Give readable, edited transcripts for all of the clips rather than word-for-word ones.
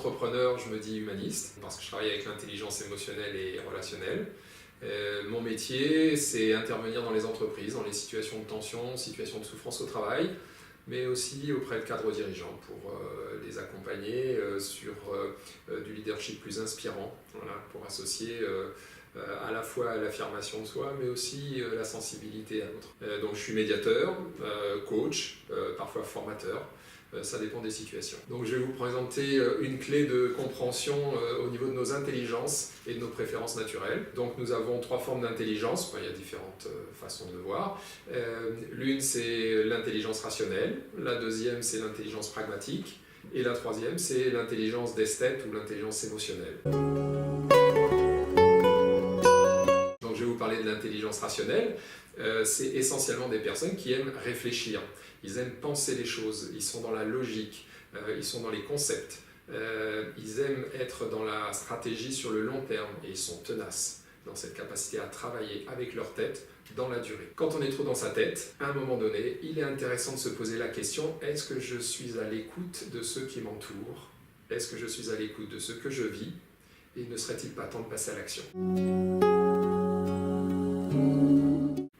entrepreneur, je me dis humaniste, parce que je travaille avec l'intelligence émotionnelle et relationnelle. Mon métier, c'est intervenir dans les entreprises, dans les situations de tension, situations de souffrance au travail, mais aussi auprès de cadres dirigeants pour les accompagner sur du leadership plus inspirant, voilà, pour associer à la fois l'affirmation de soi, mais aussi la sensibilité à l'autre. Donc je suis médiateur, coach, parfois formateur. Ça dépend des situations. Donc je vais vous présenter une clé de compréhension au niveau de nos intelligences et de nos préférences naturelles. Donc nous avons 3 formes d'intelligence, il y a différentes façons de le voir. L'une c'est l'intelligence rationnelle, la deuxième c'est l'intelligence pragmatique, et la troisième c'est l'intelligence d'esthète ou l'intelligence émotionnelle. Donc je vais vous parler de l'intelligence rationnelle. C'est essentiellement des personnes qui aiment réfléchir. Ils aiment penser les choses, ils sont dans la logique, ils sont dans les concepts, ils aiment être dans la stratégie sur le long terme et ils sont tenaces dans cette capacité à travailler avec leur tête dans la durée. Quand on est trop dans sa tête, à un moment donné, il est intéressant de se poser la question: est-ce que je suis à l'écoute de ceux qui m'entourent? Est-ce que je suis à l'écoute de ce que je vis? Et ne serait-il pas temps de passer à l'action?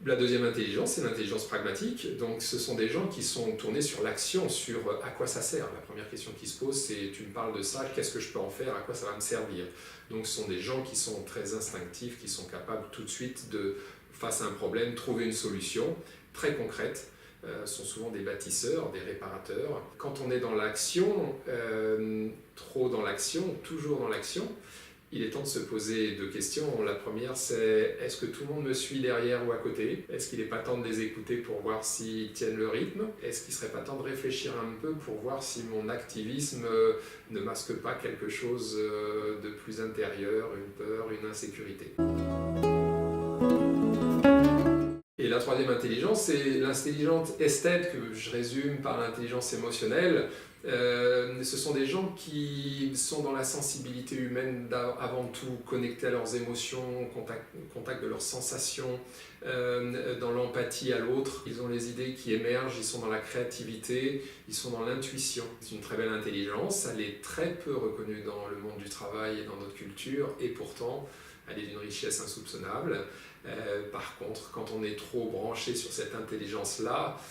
La deuxième intelligence, c'est l'intelligence pragmatique. Donc, ce sont des gens qui sont tournés sur l'action, sur à quoi ça sert. La première question qui se pose, c'est: tu me parles de ça, qu'est-ce que je peux en faire, à quoi ça va me servir? Donc, ce sont des gens qui sont très instinctifs, qui sont capables tout de suite de, face à un problème, trouver une solution très concrète. Sont souvent des bâtisseurs, des réparateurs. Quand on est dans l'action, trop dans l'action, toujours dans l'action, il est temps de se poser 2 questions. La première, c'est: est-ce que tout le monde me suit derrière ou à côté? Est-ce qu'il n'est pas temps de les écouter pour voir s'ils tiennent le rythme? Est-ce qu'il ne serait pas temps de réfléchir un peu pour voir si mon activisme ne masque pas quelque chose de plus intérieur, une peur, une insécurité? Et la troisième intelligence, c'est l'intelligence esthète, que je résume par l'intelligence émotionnelle. Ce sont des gens qui sont dans la sensibilité humaine avant tout, connectés à leurs émotions, contact de leurs sensations, dans l'empathie à l'autre. Ils ont les idées qui émergent, ils sont dans la créativité, ils sont dans l'intuition. C'est une très belle intelligence, elle est très peu reconnue dans le monde du travail et dans notre culture, et pourtant elle est d'une richesse insoupçonnable. Par contre, quand on est trop branché sur cette intelligence-là,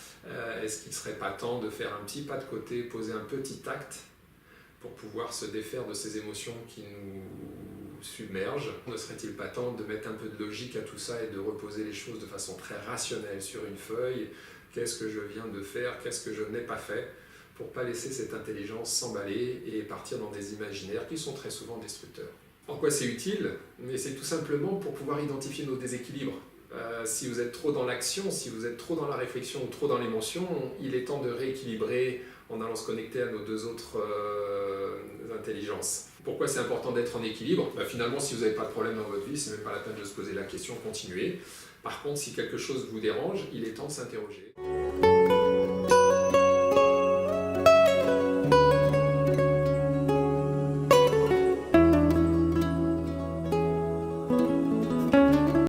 est-ce qu'il ne serait pas temps de faire un petit pas de côté, poser un petit acte pour pouvoir se défaire de ces émotions qui nous submergent? Ne serait-il pas temps de mettre un peu de logique à tout ça et de reposer les choses de façon très rationnelle sur une feuille? Qu'est-ce que je viens de faire? Qu'est-ce que je n'ai pas fait? Pour ne pas laisser cette intelligence s'emballer et partir dans des imaginaires qui sont très souvent destructeurs. En quoi c'est utile? Mais c'est tout simplement pour pouvoir identifier nos déséquilibres. Si vous êtes trop dans l'action, si vous êtes trop dans la réflexion ou trop dans l'émotion, il est temps de rééquilibrer en allant se connecter à nos 2 autres intelligences. Pourquoi c'est important d'être en équilibre? Finalement, si vous n'avez pas de problème dans votre vie, c'est même pas la peine de se poser la question, continuez. Par contre, si quelque chose vous dérange, il est temps de s'interroger.